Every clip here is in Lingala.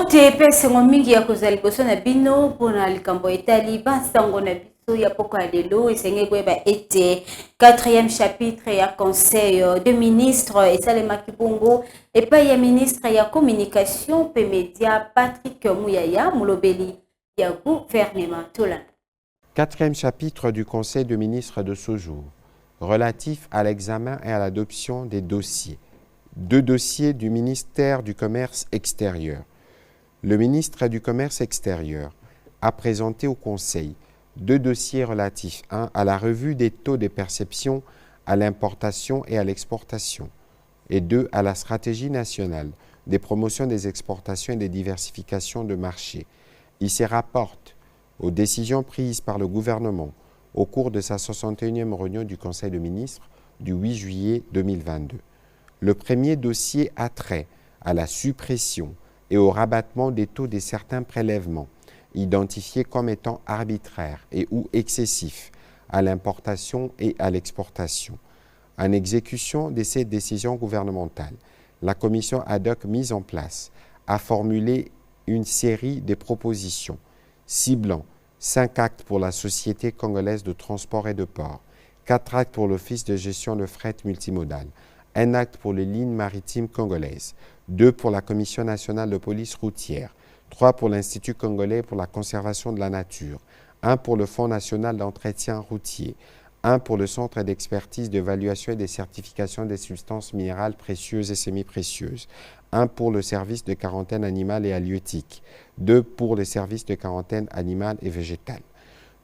Mbote pese mingi ya kozali boso na bino pona likambo etali bansango na biso ya poko lelo esenge kweba ete 4e chapitre ya conseil de ministre esalema kibungu epa ya ministre ya communication pe média Patrick Muyaya mulobeli ya gouvernement Tolanda. 4e chapitre du conseil de ministres de ce jour relatif à l'examen et à l'adoption des dossiers. 2 dossiers du ministère du Commerce extérieur. Le ministre du Commerce extérieur a présenté au Conseil 2 dossiers relatifs, 1 à la revue des taux de perception à l'importation et à l'exportation, et 2 à la stratégie nationale des promotions des exportations et des diversifications de marchés. Il se rapporte aux décisions prises par le gouvernement au cours de sa 61e réunion du Conseil de ministres du 8 juillet 2022. Le premier dossier a trait à la suppression et au rabattement des taux de certains prélèvements, identifiés comme étant arbitraires et ou excessifs à l'importation et à l'exportation. En exécution de ces décisions gouvernementales, la commission ad hoc mise en place a formulé une série de propositions ciblant 5 actes pour la Société congolaise de transport et de port, 4 actes pour l'Office de gestion de fret multimodal, 1 acte pour les lignes maritimes congolaises, 2 pour la Commission nationale de police routière, 3 pour l'Institut congolais pour la conservation de la nature, 1 pour le Fonds national d'entretien routier, 1 pour le Centre d'expertise d'évaluation et de certification des substances minérales précieuses et semi-précieuses, 1 pour le service de quarantaine animale et halieutique, 2 pour le service de quarantaine animale et végétale.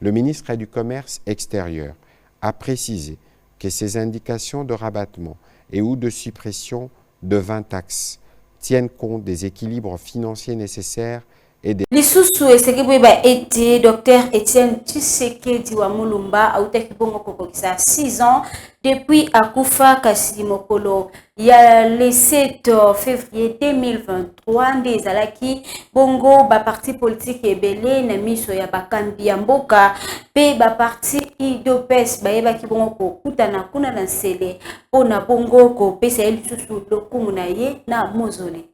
Le ministre du Commerce extérieur a précisé que ces indications de rabattement et ou de suppression de 20 taxes tiennent compte des équilibres financiers nécessaires et des... Lisusu esekebweba ete Dr Etienne Tshisekedi wa Mulumba autaki bongo kokokisa 6 ans depuis akufa kasi mokolo ya le 7 février 2023 nde ezalaki bongo ba parti politique ebele na miso ya bakambi ya mboka pe ba parti idopes bayebaki bongo kokutana kuna na nsele pona bongo kopesa lisusu lokumu na ye na mozole.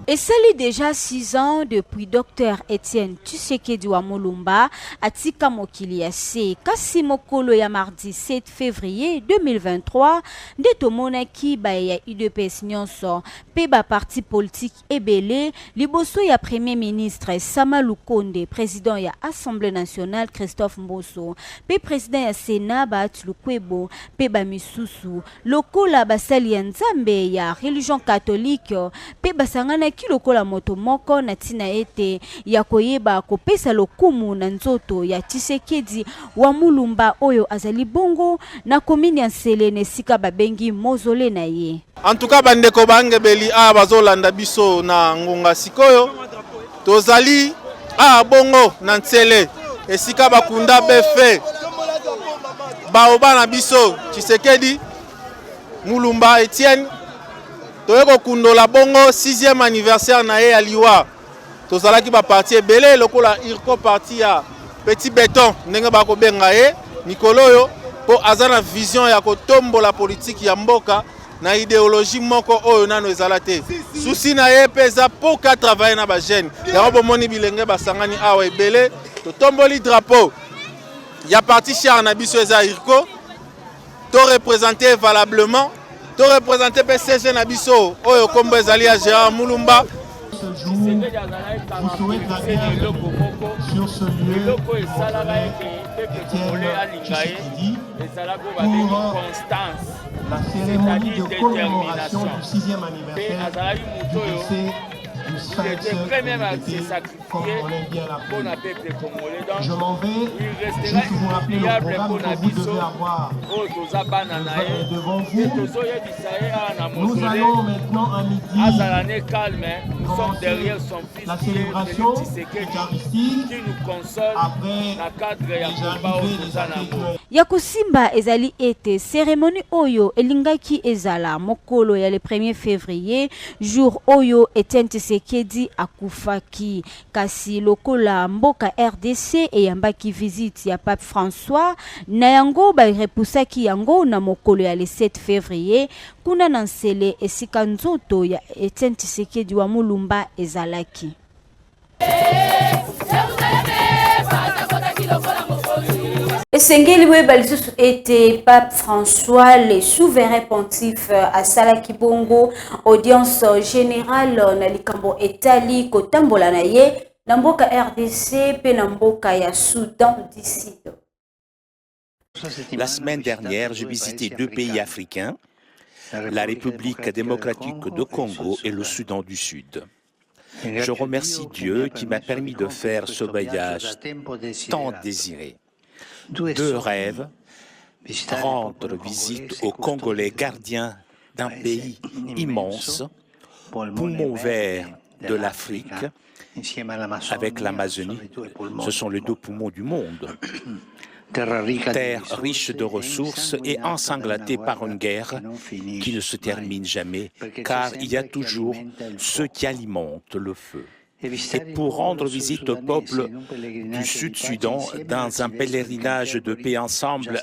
Et ça l'est déjà 6 ans depuis Dr Etienne Tshisekedi wa Mulumba atika mokili ya se kasi mokolo ya mardi 7 février 2023 nde tomonaki ba ya UDPS nyonso pe ba parti politique ebele liboso ya premier ministre Sama Lukonde, président ya Assemblée nationale Christophe Mboso pe président ya Sénat Bahati Lukwebo pe ba misusu lokola basali ya Nzambe ya religion catholique pe basangana kilokola moto moko na tina ete ya koyeba kopesa lokumu na nzoto ya Tshisekedi wa Mulumba oyo azali bongo na komini ya Nselene sika babengi mozole na ye. En tout cas bandeko bangebeli a bazolanda biso na ngonga sikoyo tozali a bongo na Nsele esika bakunda befe baoba na biso Tshisekedi Mulumba Etienne toyeko kundola bongo 6e anniversaire na ye aliwa tozalaki ba parti ebele lokola irko parti ya Petit Béton ndenge bako benga ye Nikoloyo po azana vision ya kotombola politique ya mboka na idéologie moko oyo nano ezala te souci na ye peza po ka travailler na ba jeune ya bomoni bilenge basangani awa ebele to tomboli drapeau ya parti char na biso eza irko to représenter valablement to représenter PCG na biso oyo kombo ezali ya Gérard Mulumba. Ce jour, vous souhaite la bienvenue sur ce lieu pour la cérémonie de commémoration du 6e anniversaire du décès du sacrifié, comme on aime bien l'appeler. Je m'en vais juste vous rappeler le programme que vous devez avoir devant vous. Nous allons maintenant à midi commencer la célébration eucharistique après les arrivées des accueilleurs. Yakusimba ezali ete cérémonie oyo elingaki ezala mokolo ya le 1er février jour oyo Etienne Tshisekedi Tshisekedi akufaki. Kasi lokola mboka RDC eyambaki visite ya Pape François na yango repusaki yango na mokolo ya le 7 février kuna na nsele esika nzoto ya Etienne Tshisekedi wa Mulumba ezalaki. Esengeli weba lisusu ete Pape François le souverain pontife à Salaki Bongo audience générale na likambo etali kotambola na ye na mboka RDC pe na mboka ya Soudan du Sud. La semaine dernière, j'ai visité 2 pays africains, la République démocratique de Congo et le Soudan du Sud. Je remercie Dieu qui m'a permis de faire ce voyage tant désiré. 2 rêves, rendre visite aux Congolais gardiens d'un pays immense, poumon vert de l'Afrique, avec l'Amazonie. Ce sont les 2 poumons du monde. Terre riche de ressources et ensanglantée par une guerre qui ne se termine jamais, car il y a toujours ceux qui alimentent le feu. Et pour rendre visite au peuple du Sud-Soudan dans un pèlerinage de paix ensemble,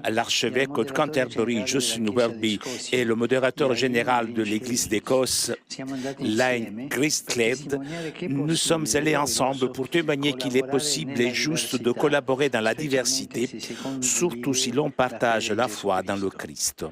l'archevêque de Canterbury, Justin Welby, et le modérateur général de l'Église d'Écosse, Lane Gristcled, nous sommes allés ensemble pour témoigner qu'il est possible et juste de collaborer dans la diversité, surtout si l'on partage la foi dans le Christ.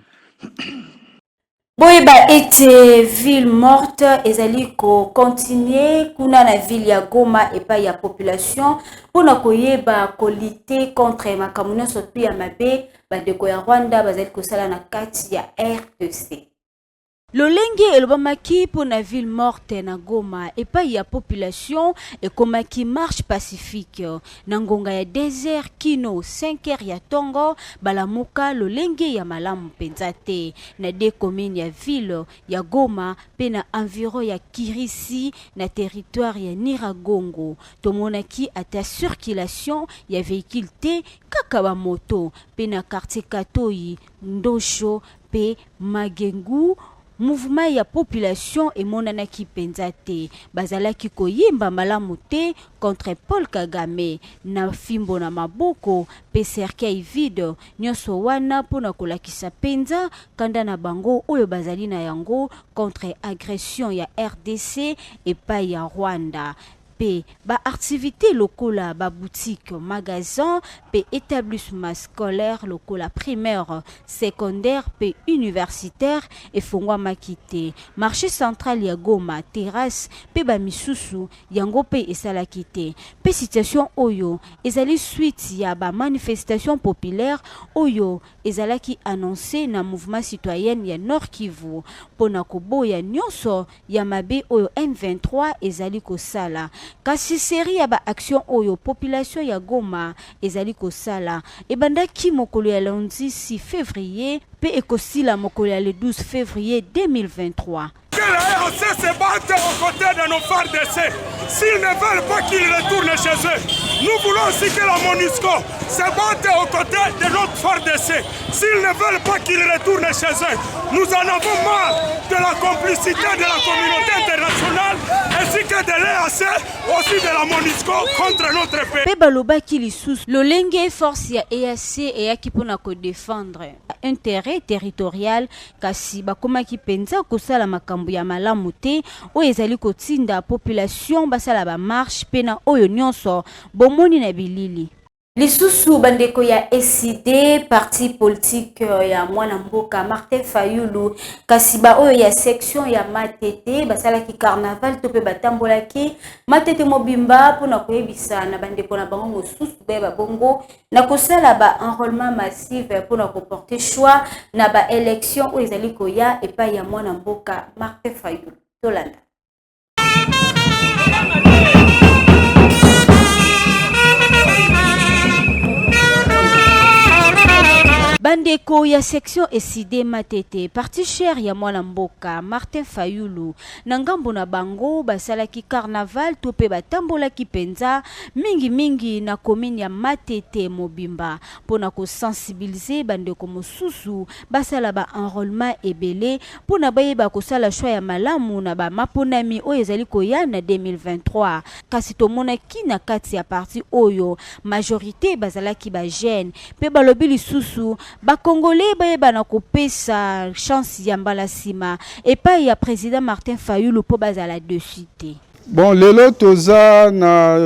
Boyeba ete ville morte ezali ko continuer kuna na ville ya Goma epa ya population pona koyeba kolite contre makamuno sopi ya mabe bandeko ya Rwanda bazali kosala na kati ya RDC. Lolenge elobamaki pour na ville morte na Goma et pas ya population et comme qui marche pacifique na ngonga ya désert kino 5h ya tongo balamuka lolenge ya malamu penzate na de communes ya ville ya Goma pe na environ ya Kirisi na territoire ya Niragongo tomonaki ata circulation ya véhicule te kaka ba moto pe na quartier Katoi Ndosho pe Magengu. Mouvement ya population et monanaki penzate bazalaki koyimba malamu te contre Paul Kagame na fimbo na maboko pe cercueil vide nyonso wana pona kolakisa penza kanda na bango oyo bazali na yango contre agression ya RDC et pa ya Rwanda. P ba activité lokola ba boutique magasin pe établissement scolaire lokola primaire secondaire pe universitaire et fongwa makite marché central ya Goma terrasse pe ba misusu yango pe esala kite pe situation oyo ezali suite ya ba manifestation populaire oyo ezalaki annoncé na mouvement citoyen ya Nord Kivu pona koboya nyonso ya mabe oyo M23 ezali kosala. Kasi série ya ba action oyo population ya Goma ezali kosala ebandaki mokolo ya lundi 6 février pe ekosila mokolo ya le 12 février 2023. Que la ROC se batte aux côtés de nos FARDC. S'ils ne veulent pas qu'ils retournent chez eux, nous voulons aussi que la MONUSCO se batte aux côtés de notre FARDC. S'ils ne veulent pas qu'ils retournent chez eux, nous en avons marre de la complicité de la communauté internationale ainsi que de l'EAC, aussi de la MONUSCO contre notre pays. Pe baloba kilisous, lolenge force ya EAC eyaki pona ko défendre intérêt territorial kasi bakomaki penza kosala makambo ya malamu te oyo ezali kotinda population basala ba marche pena oyo nyonso bomoni na bilili. Lisusu bandeko ya SID parti politique ya mwana mboka Martin Fayulu kasiba oyo ya section ya Matete basala ki carnaval to pe batambola ki Matete mobimba pona koyebisa na bandeko na bango mosusu ba bongo na kosala ba enrôlement massif pona ko porter choix na ba élection oyo ezali koya epa ya mwana mboka Martin Fayulu tolanda. bandeko ya section eside matete parti cher ya mwana mboka Martin Fayulu na ngambo na bango basalaki carnaval to pe batambolaki penza mingi na commune ya Matete Mobimba pona ko sensibiliser bandeko mosusu basala ba enrôlement ebele pona bayeba ko sala choix ya malamu na ba maponami oyo ezali koya na 2023 kasi tomona kina kati ya parti oyo majorité bazalaki ba jeune pe balobi lisusu ba congolais bayeba na kopesa chance ya mbala sima epai ya président Martin Fayulu po bazala de cité. Bon, lelo toza na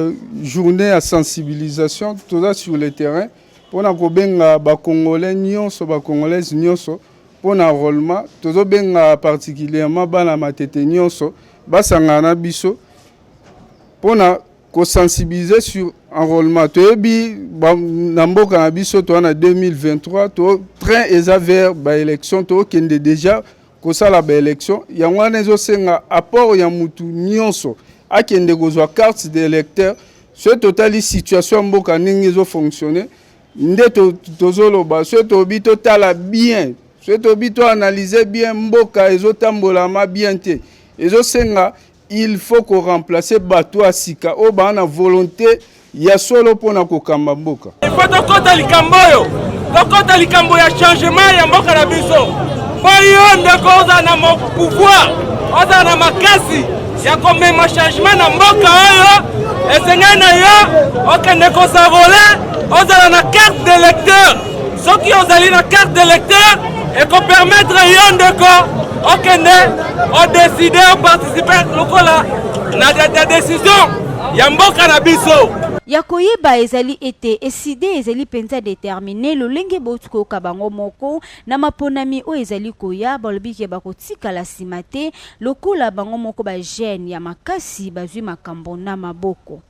journée à sensibilisation toza sur le terrain pona ko benga ba congolais nyonso ba congolaises nyonso pona enrôlement tozo benga particulièrement bana Matete nyonso basangana biso pona ko sensibiliser sur enrôlement toyebi na mboka na biso to na 2023 to train eza vers ba élection to kende déjà ko sala ba élection yango wana ezosenga apport ya mutu nyonso akende kozwa carte d'électeur ce totali situation mboka ningi ezo fonctionner nde tozoloba ce tobi totala bien ce tobi to analyser bien mboka ezotambolama bien te ezosenga il faut qu'on remplace bato asika o ba na volonté ya solo pona ko kamba mboka. Il faut tokota likambo ya changement ya mboka na biso. Boyo ndeko oza na pouvoir, oza na makasi ya komema changement na mboka oyo esengana yo okende kosavole oza na carte d'électeur. Soki ozali na carte d'électeur et ko permettre yo ndeko okende o décider o participer lokola na la décision ya mboka na biso. Yakoyeba ezali ete eside ezali penza déterminé lolenge botuko kabango moko na maponami o ezali koya balobike bakotika la simate lokola bango moko ba jeune ya makasi bazwi makambo na maboko.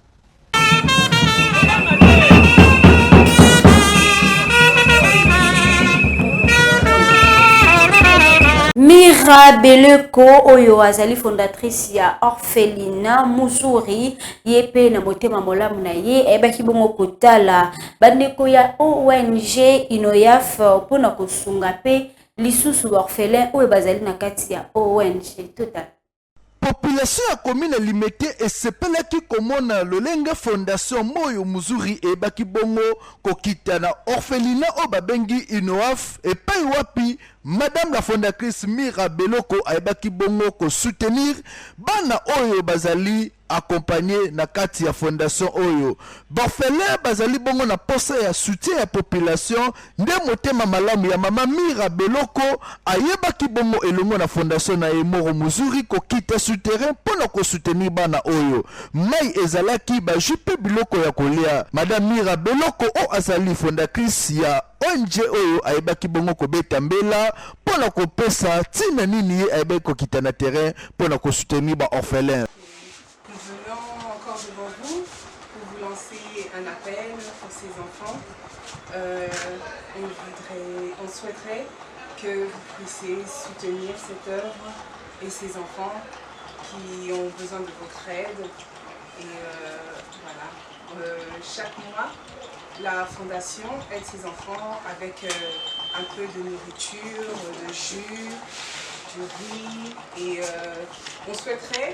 Mira Beleko oyo azali fondatrice ya Orphelina Muzuri yepe na motema molamu na ye ebaki bongo kotala bandeko ya ONG Inoyaf pona kosunga pe lisusu orphelin oyo bazali na kati ya ONG total. Population ya commune Limete esepelaki komona lolenge fondation Moyo Muzuri ebaki bongo kokita na orphelina o babengi Inoaf epai wapi Madame la fondatrice Mira Beloko ebaki bongo ko soutenir bana oyo bazali accompagné na kati ya fondation oyo borfelin bazali bongo na posa ya soutien ya population nde motema malamu ya mama Mira Beloko ayebaki bongo elongo na fondation na Moyo Muzuri ko kita souterrain pona ko soutenir bana oyo mai ezalaki ba jupe biloko ya kolia. Madame Mira Beloko o azali fondatrice ya ONG oyo ayebaki bongo ko beta mbela pona ko pesa tina nini ayebaki ko kita na terrain pona ko soutenir ba orphelin. Devant vous pour vous lancer un appel pour ces enfants. On souhaiterait que vous puissiez soutenir cette œuvre et ces enfants qui ont besoin de votre aide. Et voilà, chaque mois, la fondation aide ces enfants avec un peu de nourriture, de jus, du riz. Et on souhaiterait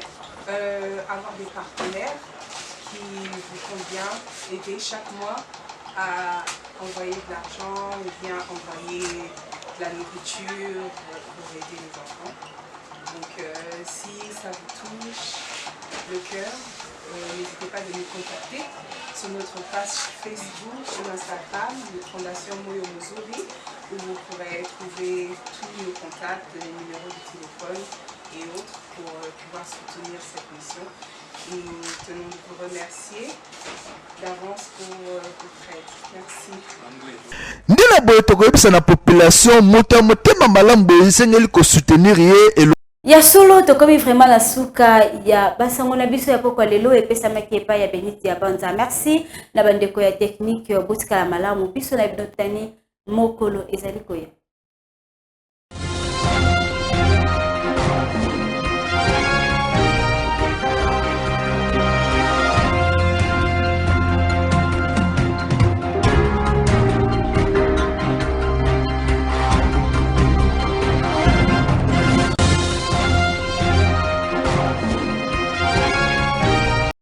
avoir des partenaires qui vous font bien aider chaque mois à envoyer de l'argent ou bien envoyer de la nourriture pour aider les enfants. Donc si ça vous touche le cœur, n'hésitez pas de nous contacter sur notre page Facebook, sur Instagram, de Fondation Moyo Muzuri, où vous pourrez trouver tous nos contacts, les numéros de téléphone et autres pour pouvoir soutenir cette mission. Nous tenons à vous remercier d'avance pour votre aide. Merci. Ndina boye tokoyebisa na population motema malamu boye esengeli ko soutenir ye ya solo tokomi vraiment la suka ya basango na biso ya pokwa lelo epesa makepa ya Beniti ya Banza. Merci na bandeko ya technique botika la malamu biso na binotani mokolo ezali koya.